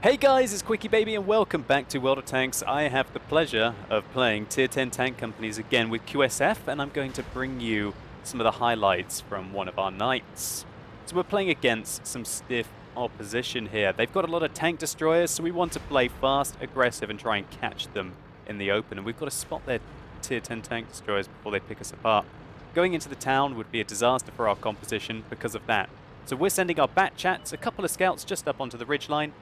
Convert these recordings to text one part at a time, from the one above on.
Hey guys, it's QuickyBaby and welcome back to World of Tanks. I have the pleasure of playing Tier 10 tank companies again with QSF, and I'm going to bring you some of the highlights from one of our nights. So we're playing against some stiff opposition here. They've got a lot of tank destroyers, so we want to play fast, aggressive and try and catch them in the open. And we've got to spot their Tier 10 tank destroyers before they pick us apart. Going into the town would be a disaster for our composition because of that. So we're sending our bat chats, a couple of scouts just up onto the ridgeline,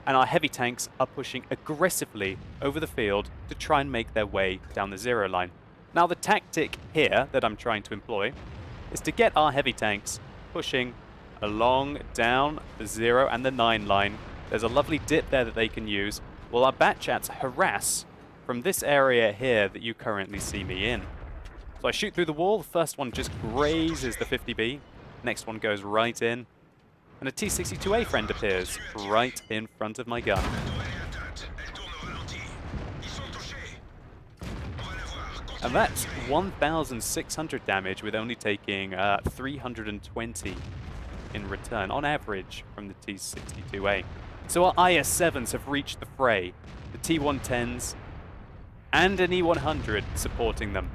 and our heavy tanks are pushing aggressively over the field to try and make their way down the zero line. Now the tactic here that I'm trying to employ is to get our heavy tanks pushing along down the 0 and the 9 line. There's a lovely dip there that they can use, while our bat chats harass from this area here that you currently see me in. So I shoot through the wall, the first one just grazes the 50B, next one goes right in, and a T62A friend appears right in front of my gun. And that's 1,600 damage with only taking 320 in return, on average, from the T62A. So our IS-7s have reached the fray, the T10s and an E100 supporting them.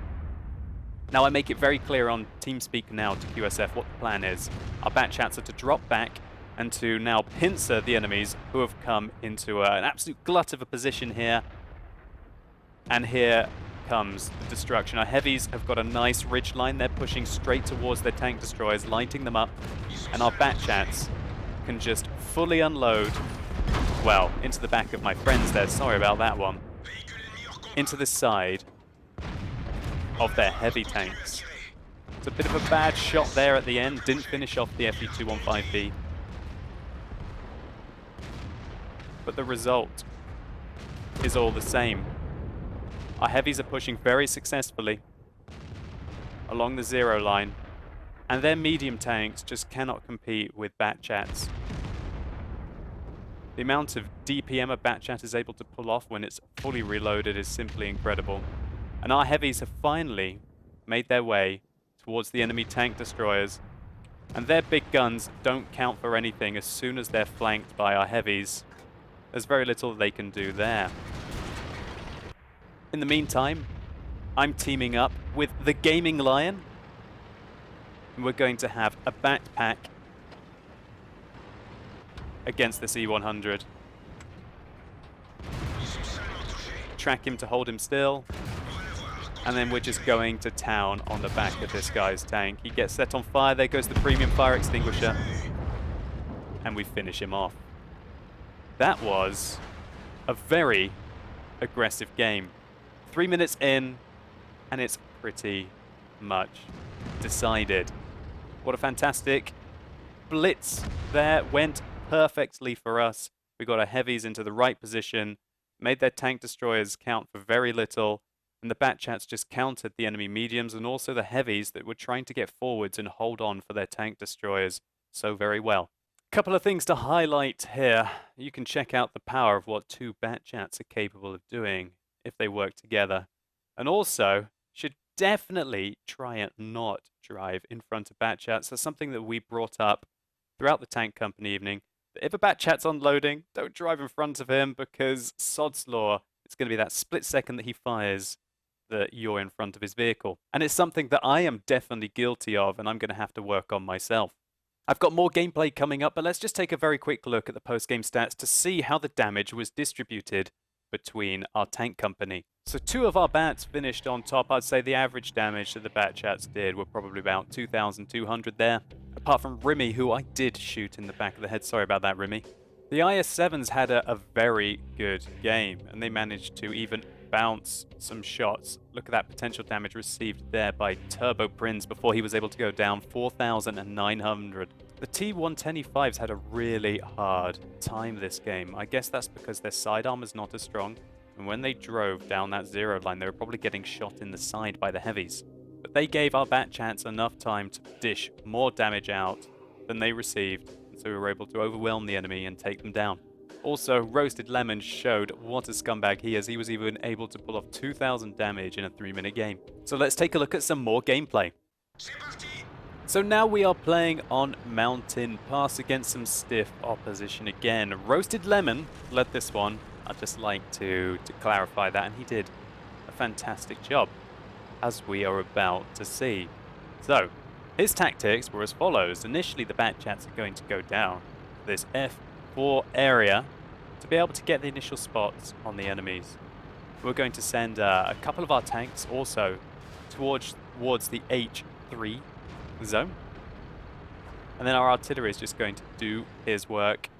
Now I make it very clear on TeamSpeak now to QSF what the plan is. Our bat chats are to drop back and to now pincer the enemies who have come into an absolute glut of a position here. And here comes the destruction. Our heavies have got a nice ridge line. They're pushing straight towards their tank destroyers, lighting them up. And our bat chats can just fully unload, well, into the back of my friends there. Sorry about that one. Into the side of their heavy tanks. It's a bit of a bad shot there at the end, didn't finish off the FE215B. But the result is all the same. Our heavies are pushing very successfully along the 0 line, and their medium tanks just cannot compete with bat chats. The amount of DPM a bat chat is able to pull off when it's fully reloaded is simply incredible. And our heavies have finally made their way towards the enemy tank destroyers. And their big guns don't count for anything as soon as they're flanked by our heavies. There's very little they can do there. In the meantime, I'm teaming up with the Gaming Lion. And we're going to have a backpack against this E100. Track him to hold him still. And then we're just going to town on the back of this guy's tank. He gets set on fire, there goes the premium fire extinguisher. And we finish him off. That was a very aggressive game. 3 minutes in, and it's pretty much decided. What a fantastic blitz there. Went perfectly for us. We got our heavies into the right position, made their tank destroyers count for very little. And the bat chats just countered the enemy mediums and also the heavies that were trying to get forwards and hold on for their tank destroyers so very well. Couple of things to highlight here. You can check out the power of what two bat chats are capable of doing if they work together. And also, should definitely try and not drive in front of bat chats. That's something that we brought up throughout the tank company evening. That if a bat chat's unloading, don't drive in front of him because sod's law, it's going to be that split second that he fires that you're in front of his vehicle. And it's something that I am definitely guilty of, and I'm going to have to work on myself. I've got more gameplay coming up, but let's just take a very quick look at the post-game stats to see how the damage was distributed between our tank company. So 2 of our bats finished on top. I'd say the average damage that the bat chats did were probably about 2,200 there. Apart from Rimmy, who I did shoot in the back of the head. Sorry about that, Rimmy. The IS-7s had a very good game, and they managed to even bounce some shots. Look at that potential damage received there by Turbo Prince before he was able to go down, 4,900. The T10E5s had a really hard time this game. I guess that's because their sidearm is not as strong, and when they drove down that 0 line, they were probably getting shot in the side by the heavies. But they gave our bat chats enough time to dish more damage out than they received, so we were able to overwhelm the enemy and take them down. Also, Roasted Lemon showed what a scumbag he is. He was even able to pull off 2,000 damage in a 3-minute game. So let's take a look at some more gameplay. So now we are playing on Mountain Pass against some stiff opposition again. Roasted Lemon led this one. I'd just like to clarify that, and he did a fantastic job, as we are about to see. So, his tactics were as follows. Initially, the Batchats are going to go down this F4 area to be able to get the initial spots on the enemies. We're going to send a couple of our tanks also towards the H3 zone. And then our artillery is just going to do his work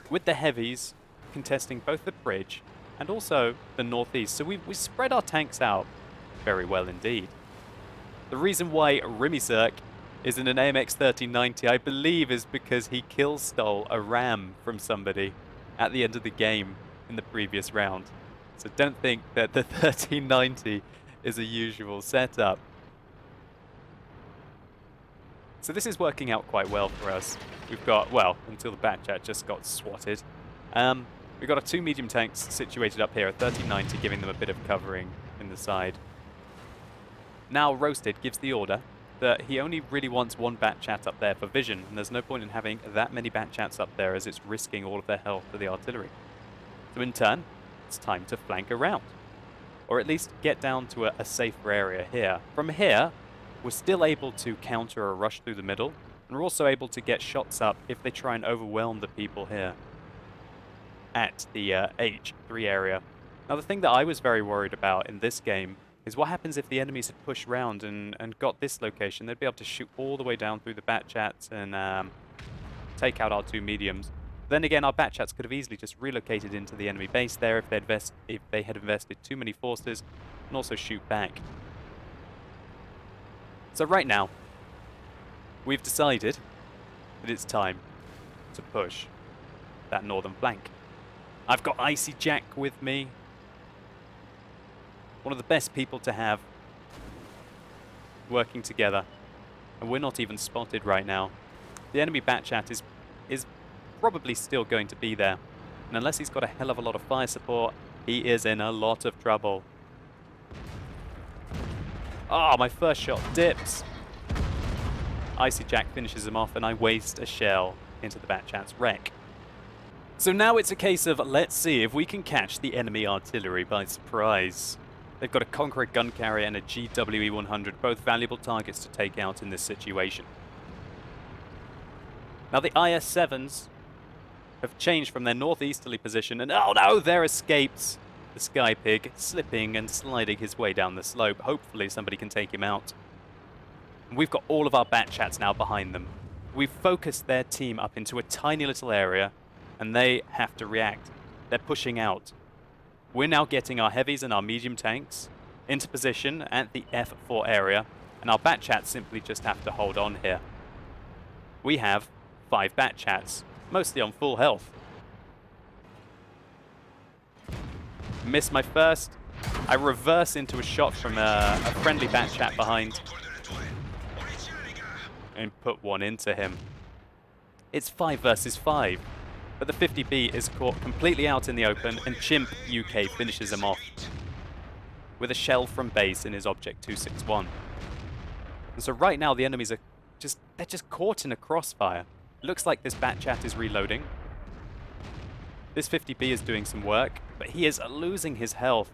with the heavies contesting both the bridge and also the northeast. So we spread our tanks out very well indeed. The reason why Rimisirk is in an AMX 1390, I believe, is because he stole a ram from somebody at the end of the game in the previous round. So don't think that the 1390 is a usual setup. So this is working out quite well for us. We've got, well, until the Batchat just got swatted. We've got our 2 medium tanks situated up here, a 1390 giving them a bit of covering in the side. Now Roasted gives the order that he only really wants 1 Batchat up there for vision, and there's no point in having that many Batchats up there as it's risking all of their health for the artillery. So in turn, it's time to flank around, or at least get down to a safer area here. From here, we're still able to counter a rush through the middle, and we're also able to get shots up if they try and overwhelm the people here at the H3 area. Now the thing that I was very worried about in this game is what happens if the enemies had pushed round and got this location. They'd be able to shoot all the way down through the Batchats and take out our 2 mediums. Then again, our Batchats could have easily just relocated into the enemy base there if they had invested too many forces, and also shoot back. So right now, we've decided that it's time to push that northern flank. I've got Icy Jack with me. One of the best people to have working together. And we're not even spotted right now. The enemy Batchat is probably still going to be there. And unless he's got a hell of a lot of fire support, he is in a lot of trouble. Ah, my first shot dips. Icy Jack finishes him off, and I waste a shell into the Batchat's wreck. So now it's a case of let's see if we can catch the enemy artillery by surprise. They've got a Conqueror gun carrier and a GWE 100, both valuable targets to take out in this situation. Now the IS-7s have changed from their northeasterly position, and oh no, there escapes the Sky Pig, slipping and sliding his way down the slope. Hopefully somebody can take him out. And we've got all of our Batchats now behind them. We've focused their team up into a tiny little area, and they have to react. They're pushing out. We're now getting our heavies and our medium tanks into position at the F4 area, and our Batchats simply just have to hold on here. We have 5 Batchats, mostly on full health. Miss my first. I reverse into a shot from a friendly Batchat behind and put one into him. It's 5 versus 5. But the 50B is caught completely out in the open, and Chimp UK finishes him off with a shell from base in his Object 261. And so right now the enemies are they're just caught in a crossfire. It looks like this Batchat is reloading. This 50B is doing some work, but he is losing his health.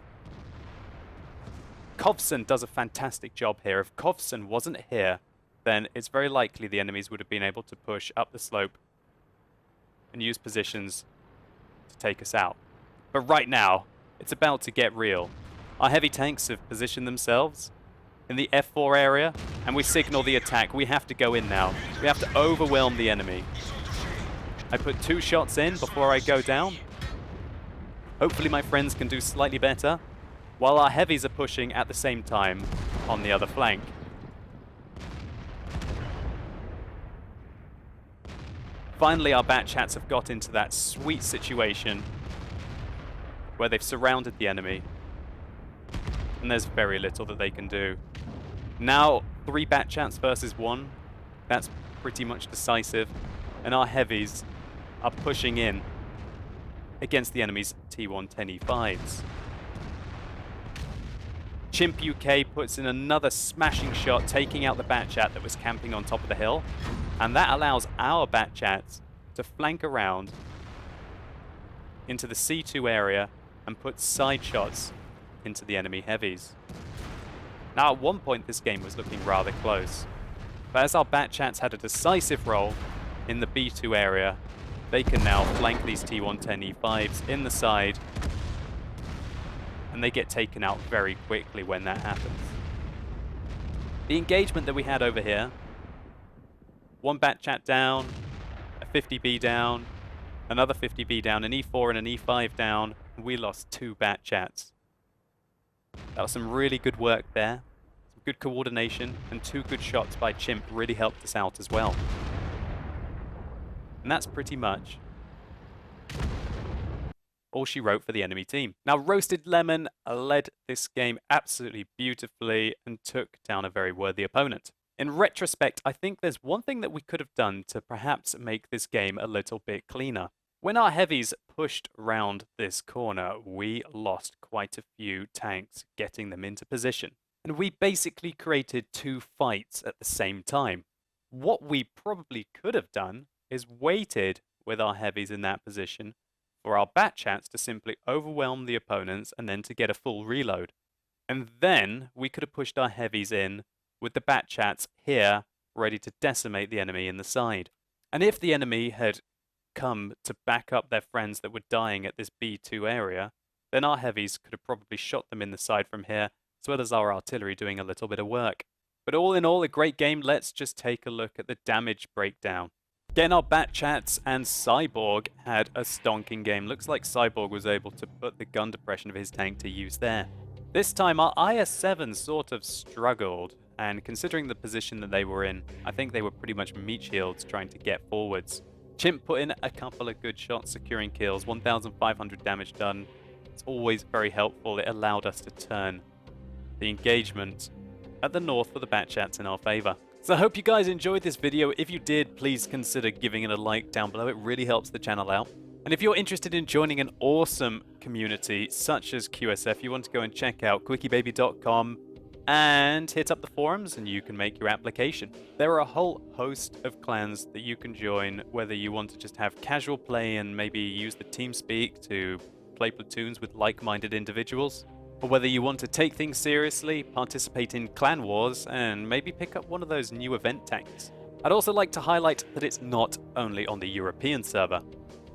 Kovson does a fantastic job here. If Kovson wasn't here, then it's very likely the enemies would have been able to push up the slope and use positions to take us out. But right now, it's about to get real. Our heavy tanks have positioned themselves in the F4 area, and we signal the attack. We have to go in now. We have to overwhelm the enemy. I put 2 shots in before I go down. Hopefully my friends can do slightly better, while our heavies are pushing at the same time on the other flank. Finally, our Batchats have got into that sweet situation where they've surrounded the enemy, and there's very little that they can do. Now, 3 Batchats versus 1. That's pretty much decisive, and our heavies are pushing in against the enemy's T10 E5s. Chimp UK puts in another smashing shot, taking out the Batchat that was camping on top of the hill. And that allows our Batchats to flank around into the C2 area and put side shots into the enemy heavies. Now, at one point, this game was looking rather close. But as our Batchats had a decisive role in the B2 area, they can now flank these T10 E5s in the side, and they get taken out very quickly when that happens. The engagement that we had over here, one Batchat down, a 50B down, another 50B down, an E4 and an E5 down, and we lost 2 Batchats. That was some really good work there. Some good coordination, and 2 good shots by Chimp really helped us out as well. And that's pretty much all she wrote for the enemy team. Now, Roasted Lemon led this game absolutely beautifully and took down a very worthy opponent. In retrospect, I think there's one thing that we could have done to perhaps make this game a little bit cleaner. When our heavies pushed round this corner, we lost quite a few tanks getting them into position. And we basically created 2 fights at the same time. What we probably could have done is waited with our heavies in that position for our Batchats to simply overwhelm the opponents and then to get a full reload. And then we could have pushed our heavies in with the Batchats here ready to decimate the enemy in the side. And if the enemy had come to back up their friends that were dying at this B2 area, then our heavies could have probably shot them in the side from here, as well as our artillery doing a little bit of work. But all in all, a great game. Let's just take a look at the damage breakdown. Again, our Batchats and Cyborg had a stonking game. Looks like Cyborg was able to put the gun depression of his tank to use there. This time, our IS-7 sort of struggled, and considering the position that they were in, I think they were pretty much meat shields trying to get forwards. Chimp put in a couple of good shots, securing kills, 1,500 damage done. It's always very helpful. It allowed us to turn the engagement at the north for the Batchats in our favor. So I hope you guys enjoyed this video. If you did, please consider giving it a like down below. It really helps the channel out. And if you're interested in joining an awesome community such as QSF, you want to go and check out QuickyBaby.com and hit up the forums and you can make your application. There are a whole host of clans that you can join, whether you want to just have casual play and maybe use the TeamSpeak to play platoons with like-minded individuals, or whether you want to take things seriously, participate in clan wars, and maybe pick up one of those new event tanks. I'd also like to highlight that it's not only on the European server.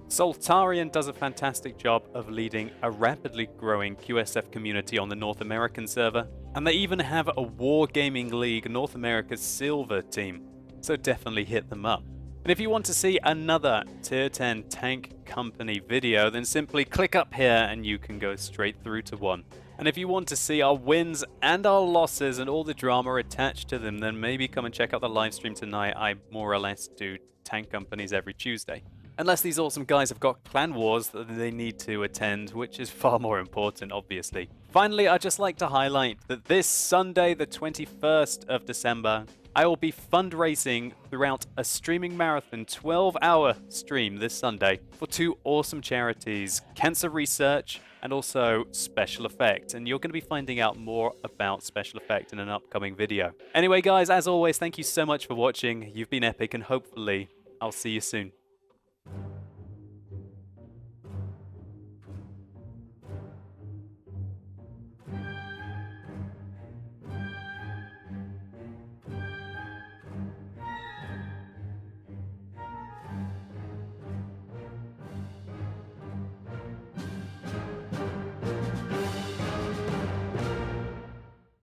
Soltarian does a fantastic job of leading a rapidly growing QSF community on the North American server, and they even have a Wargaming League North America's Silver team, so definitely hit them up. And if you want to see another Tier 10 Tank Company video, then simply click up here and you can go straight through to one. And if you want to see our wins and our losses and all the drama attached to them, then maybe come and check out the live stream tonight. I more or less do tank companies every Tuesday. Unless these awesome guys have got clan wars that they need to attend, which is far more important, obviously. Finally, I'd just like to highlight that this Sunday, the 21st of December, I will be fundraising throughout a streaming marathon, 12-hour stream this Sunday for 2 awesome charities, Cancer Research and also Special Effect. And you're going to be finding out more about Special Effect in an upcoming video. Anyway, guys, as always, thank you so much for watching. You've been epic, and hopefully I'll see you soon.